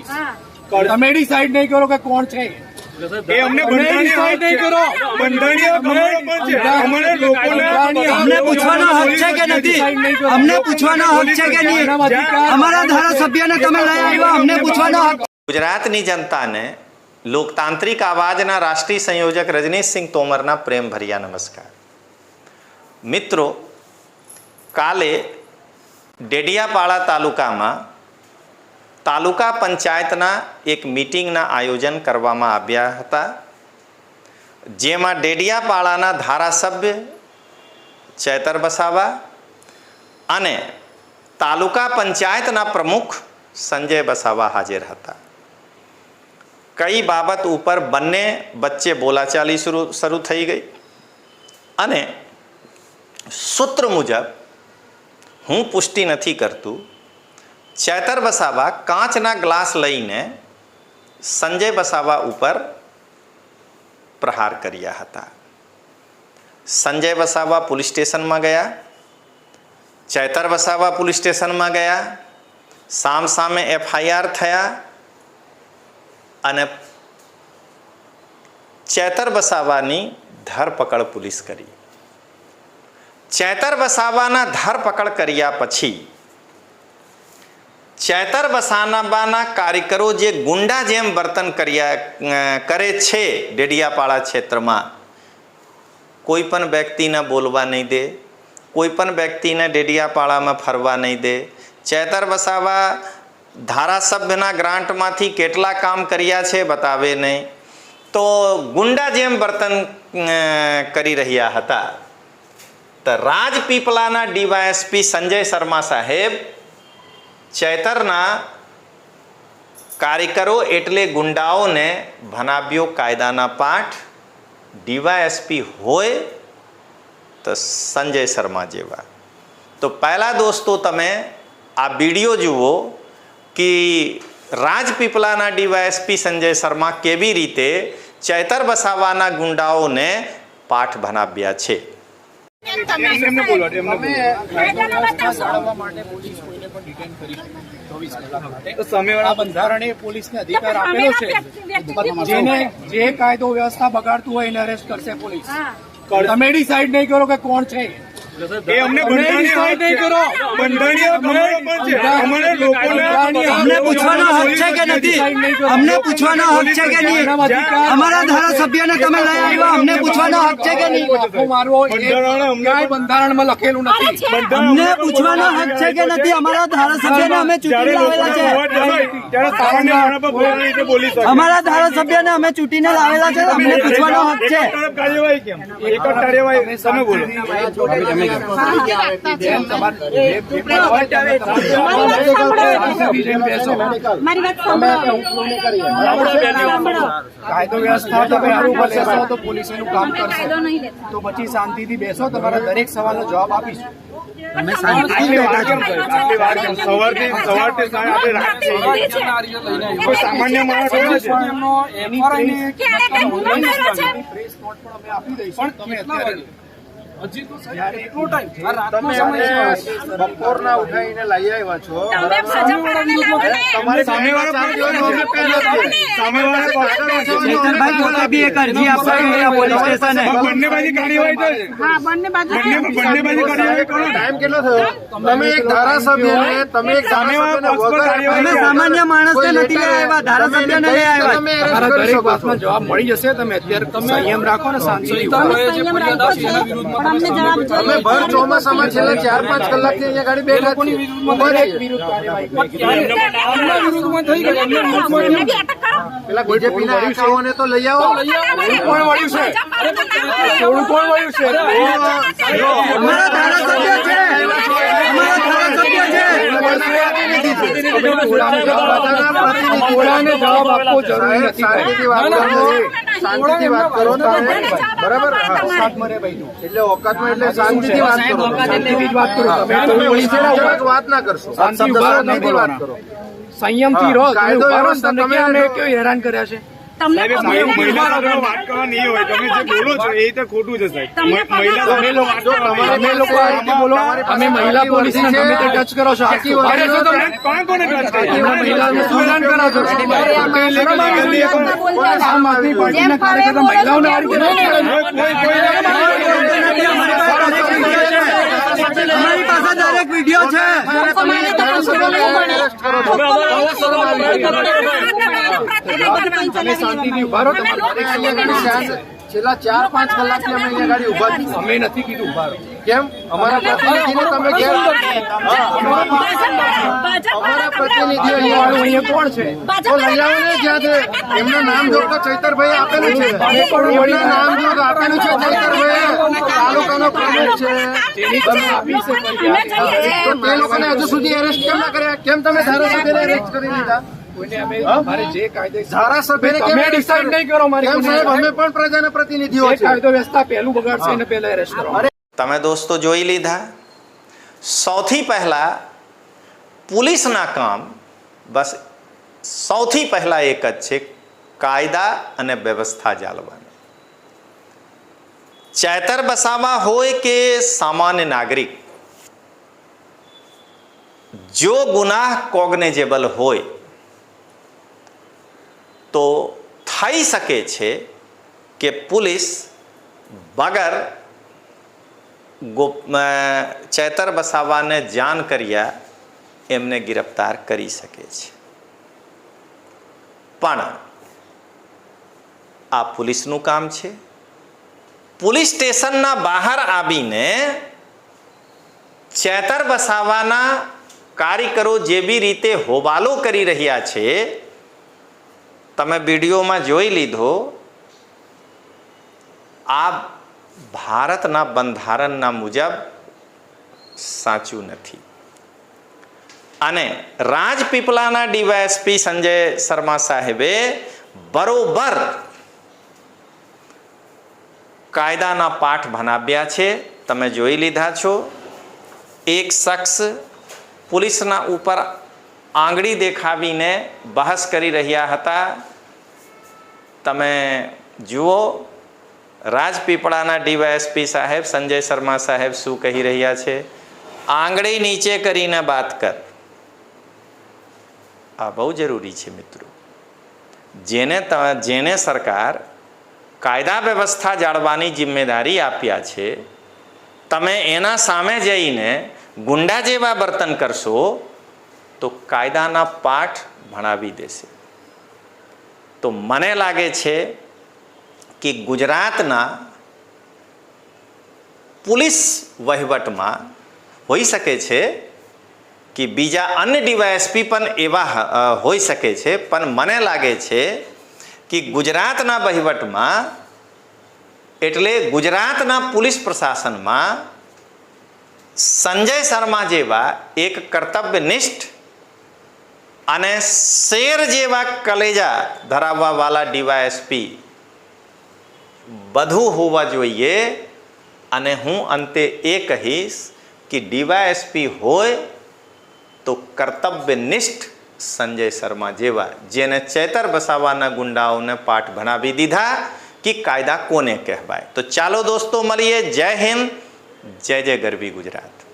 Police તમે decide નહીં કરો કે કોણ છે એ અમને ડિસાઇડ નહીં કરો બંધારણીય ખબરો પણ છે અમારે લોકોને અમને પૂછવાનો હક છે કે નથી? અમને પૂછવાનો હક છે કે નહીં? અમારા ધારાસભ્યને તમે લઈ આવ્યા, અમને પૂછવાનો હક. ગુજરાતની જનતાને લોકતાંત્રિક આવાજના રાષ્ટ્રીય સંયોજક રજનીશસિંહ તોમરના પ્રેમ ભર્યા નમસ્કાર. મિત્રો, કાલે ડેડિયાપાડા તાલુકામાં તાલુકા પંચાયતના એક મીટિંગના આયોજન કરવામાં આવ્યા હતા, જેમાં ડેડિયાપાડાના ધારાસભ્ય ચેતર વસાવા અને તાલુકા પંચાયતના પ્રમુખ સંજય વસાવા હાજર હતા. કઈ બાબત ઉપર બંને વચ્ચે બોલાચાલી શરૂ થઈ ગઈ અને સૂત્ર મુજબ હું પુષ્ટિ નથી કરતું, ચેતર વસાવા કાચના ગ્લાસ લઈને સંજય વસાવા ઉપર પ્રહાર કર્યા હતા. સંજય વસાવા પોલીસ સ્ટેશનમાં ગયા, ચેતર વસાવા પોલીસ સ્ટેશનમાં ગયા, સામસામે FIR થયા અને ચેતર વસાવાની ધરપકડ પોલીસ કરી. ચેતર વસાવાના ધરપકડ કર્યા પછી ચેતર વસાવાના કાર્યકરો જે ગુંડા જેમ વર્તન કરે છે ડેડિયાપાડા ક્ષેત્રમાં, કોઈ પણ વ્યક્તિને બોલવા નહીં દે, કોઈ પણ વ્યક્તિને ડેડિયાપાડામાં ફરવા નહીં દે. ચેતર વસાવા ધારાસભ્યના ગ્રાન્ટમાંથી કેટલા કામ કર્યા છે બતાવે નહીં, તો ગુંડા જેમ વર્તન કરી રહ્યા હતા. તો રાજપીપળાના DYSP સંજય શર્મા સાહેબ ચેતરના કાર્યકરો એટલે ગુંડાઓને ભણાવ્યો કાયદાના પાઠ. DYSP હોય તો સંજય શર્મા જેવા. તો પહેલા દોસ્તો તમે આ વિડીયો જુઓ કે રાજપીપળાના DYSP સંજય શર્મા કેવી રીતે ચેતર વસાવાના ગુંડાઓને પાઠ ભણાવ્યા છે. સામેવાળા બંધારણીય પોલીસને અધિકાર આપેલો છે, જેને જે કાયદો વ્યવસ્થા બગાડતું હોય એને અરેસ્ટ કરશે પોલીસ. તમે ડિસાઇડ નહીં કરો કે કોણ છે એ અમને ડિસાઇડ નહીં કરો. બંધારણીય ખબરો પણ છે અમારે લોકોને અમને પૂછવાનો હક છે કે નથી? અમને પૂછવાનો હક છે કે નહીં? અમારા ધારાસભ્યને તમે લઈ આવ્યા, અમને પૂછવાનો હક છે કે નહીં? બંધારણમાં લખેલું નથી. અમને પૂછવાનો હક છે કે નથી? અમારા ધારાસભ્યને અમે ચૂંટીને લાવેલા છે. ત્યારે સામાન્ય માણસ પર બોલવાની રીતે બોલી શકે. અમારા ધારાસભ્યને અમે ચૂંટીને લાવેલા છે, અમને પૂછવાનો હક છે. કાર્યવાહી કેમ? એક જ કાર્યવાહી તમે બોલો. કાયદો વ્યવસ્થા તમે સારું બેસો તો પોલીસ એનું કામ કરશે, તો પછી શાંતિથી બેસો, તમારા દરેક સવાલનો જવાબ આપીશું. અમે શાંતિથી બેઠા છે. સવારથી આપણે કોઈ સામાન્ય માણસ હોય છે. એની પ્રેસ નોટ પણ અમે આપી દઈશું. તમે અત્યારે બપોરના ઉઠાઈને લઈ આવ્યા છો, ચેતરભાઈ પોતે બી એક અરજી આપવા ગયા પોલીસ સ્ટેશને. બંને બાજુ કાર્યવાહી થાય છે. બંને બાજુ કાર્યવાહી કરો. ટાઈમ કેટલો થયો? તમે એક ધારાસભ્યને અમે સામાન્ય માણસને નથી લઈ આવ્યા, ધારાસભ્યને લઈ આવ્યા. તમારા દરેક વાતમાં જવાબ મળી જશે. તમે અત્યારે સંયમ રાખો ને શાંતિથી. અમે ભર ચોમાસામાં છેલ્લા 4-5 કલાકથી અહીંયા ગાડી બેઠા પેલા બીજેપીના નેતાઓને તો લઈ આવો. કોણ વળ્યું છે? કોણ વળ્યું છે? અમારા ધારાસભ્ય છે, અમારા ધારાસભ્ય છે. ઘોડાને જવાબ આપવો જરૂરી નથી. શાંતિથી વાત કરો, શાંતિથી વાત કરો. બરાબર, ઓકાતમાં રે ભાઈ. એટલે ઓકાતમાં એટલે શાંતિથી વાત કરો, શાંતિથી વાત કરો. તમે વાત ના કરશો, શાંતિથી વાત કરો, સંયમથી રહો. તમને કેમ હેરાન કર્યા છે? તમને મહિલા સાથે વાત કરવા નહીં હોય, તમે જે બોલો છો એ તો ખોટું છે સાહેબ. મહિલા સાથે તમે લોકો આ રીતે બોલો, અમે મહિલા પોલીસ ને ગમે તે ટચ કરો છો. આખી વાત કોણ કોને ટચ કરે? મહિલાઓને સુધારણ કરો છો. આમ આદમી પાર્ટીના કાર્યકર્તા મહિલાઓને આ રીતે અમારી પાસે દરેક વિડીયો છે. શાંતિથી ઉભા રહો. છેલ્લા 4-5 કલાકથી અમે અહીંયા ગાડી ઉભા છીએ. અમે નથી કીધું ઉભા રહો. કેમ? અમારા પ્રતિનિધિને તમે અમારા પ્રતિનિધિ અહીંયા કોણ છે? તો લઈ આવો ને જ્યાં છે. એમનું નામ જો તો ચૈતરભાઈ આપેલું છે. એમનું નામ જો તો આપેલું છે ચૈતરભાઈ, તાલુકાનો પ્રમુખ છે. તો તે લોકોને હજુ સુધી એરેસ્ટ કેમ ના કર્યા? કેમ તમે ધારાસભ્યને એરેસ્ટ કરી લીધા? ધારાસભ્યને કેમ ડિસાઈડ નહીં કરો? કેમ સાહેબ, અમે પણ પ્રજાના પ્રતિનિધિઓ છે. કાયદો વ્યવસ્થા પહેલું બગાડશે એને પહેલા એરેસ્ટ કરો. તમે દોસ્તો જોઈ લીધા. સૌથી પહેલા પોલીસના કામ બસ સૌથી પહેલા એક જ છે, કાયદા અને વ્યવસ્થા જાળવવાની. ચૈતર વસાવા હોય કે સામાન્ય નાગરિક, જો ગુનાહ કોગ્નેજેબલ હોય તો થઈ શકે છે કે પોલીસ વગર ચૈતર વસાવાને જાણ કર્યા એમને ગિરફ્તાર કરી શકે છે. પણ આ પોલીસનું કામ છે. પોલીસ સ્ટેશનના બહાર આવીને ચૈતર વસાવાના કાર્યકરો જેવી રીતે હોબાળો કરી રહ્યા છે, તમે વિડીયોમાં જોઈ લીધો. આ ભારતના બંધારણના મુજબ સાચું નથી. અને રાજપીપળાના ડીવાયએસપી સંજય શર્મા સાહેબે બરોબર કાયદાના પાઠ ભણાવ્યા છે. તમે જોઈ લીધા છો. એક શખ્સ પોલીસના ઉપર આંગળી દેખાવીને બહસ કરી રહ્યા હતા. તમે જુઓ રાજપીપળાના ડીવાયએસપી સાહેબ સંજય શર્મા સાહેબ શું કહી રહ્યા છે. આંગળી નીચે કરીને વાત કર. આ બહુ જરૂરી છે મિત્રો. જેને સરકાર કાયદા વ્યવસ્થા જાળવવાની જિમ્મેદારી આપ્યા છે, તમે એના સામે જઈને ગુંડા જેવા વર્તન કરશો તો કાયદાના પાઠ ભણાવી દેશે. તો મને લાગે છે કે ગુજરાતના પોલીસ વહીવટમાં હોઈ શકે છે કે બીજા અન્ય ડીવાયએસપી પણ એવા હોઈ શકે છે, પણ મને લાગે છે કે ગુજરાતના વહીવટમાં એટલે ગુજરાતના પોલીસ પ્રશાસનમાં સંજય શર્મા જેવા એક કર્તવ્યનિષ્ઠ અને શેર જેવા કલેજા ધરાવવાવાળા ડીવાયએસપી બધું હોવા જોઈએ. અને હું અંતે એ કહીશ કે ડીવાયએસપી હોય તો કર્તવ્યનિષ્ઠ સંજય શર્મા જેવા, જેને ચૈતર વસાવાના ગુંડાઓને પાઠ ભણાવી દીધા કે કાયદા કોને કહેવાય. તો ચાલો દોસ્તો મળીએ. જય હિન્દ, જય જય ગરવી ગુજરાત.